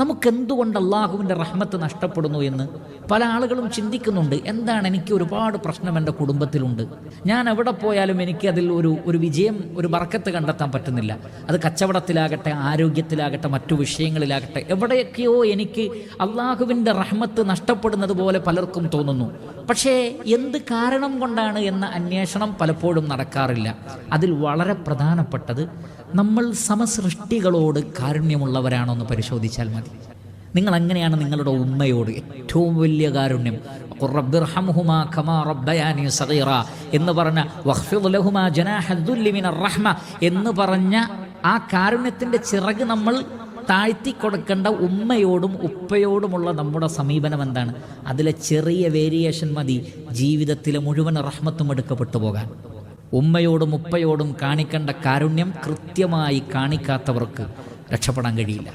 നമുക്കെന്തുകൊണ്ട് അള്ളാഹുവിൻ്റെ റഹ്മത്ത് നഷ്ടപ്പെടുന്നു എന്ന് പല ആളുകളും ചിന്തിക്കുന്നുണ്ട്. എന്താണ്, എനിക്ക് ഒരുപാട് പ്രശ്നം എൻ്റെ കുടുംബത്തിലുണ്ട്, ഞാൻ എവിടെ പോയാലും എനിക്ക് അതിൽ ഒരു വിജയം, ഒരു ബർക്കത്ത് കണ്ടെത്താൻ പറ്റുന്നില്ല. അത് കച്ചവടത്തിലാകട്ടെ, ആരോഗ്യത്തിലാകട്ടെ, മറ്റു വിഷയങ്ങളിലാകട്ടെ, എവിടെയൊക്കെയോ എനിക്ക് അള്ളാഹുവിൻ്റെ റഹ്മത്ത് നഷ്ടപ്പെടുന്നത് പോലെ പലർക്കും തോന്നുന്നു. പക്ഷേ എന്ത് കാരണം കൊണ്ടാണ് എന്ന അന്വേഷണം പലപ്പോഴും നടക്കാറില്ല. അതിൽ വളരെ പ്രധാനപ്പെട്ടത് നമ്മൾ സമസൃഷ്ടികളോട് കാരുണ്യമുള്ളവരാണോ എന്ന് പരിശോധിച്ചാൽ മതി. നിങ്ങൾ എങ്ങനെയാണ് നിങ്ങളുടെ ഉമ്മയോട് ഏറ്റവും വലിയ കാരുണ്യം? റബ്ബിർഹംഹുമാ കമാ റബ്ബയാനി സഗീറ എന്ന് പറഞ്ഞ വഖ്ഫിദ് ലഹുമാ ജനാഹ ദുല്ലി മിനർ റഹ്മ എന്ന് പറഞ്ഞ ആ കാരുണ്യത്തിൻ്റെ ചിറക് നമ്മൾ താഴ്ത്തി കൊടുക്കേണ്ട ഉമ്മയോടും ഉപ്പയോടുമുള്ള നമ്മുടെ സമീപനം എന്താണ്? അതിലെ ചെറിയ വേരിയേഷൻ മതി ജീവിതത്തിലെ മുഴുവൻ റഹ്മത്തും എടുക്കപ്പെട്ടു പോകാൻ. ഉമ്മയോടും ഉപ്പയോടും കാണിക്കേണ്ട കാരുണ്യം കൃത്യമായി കാണിക്കാത്തവർക്ക് രക്ഷപ്പെടാൻ കഴിയില്ല.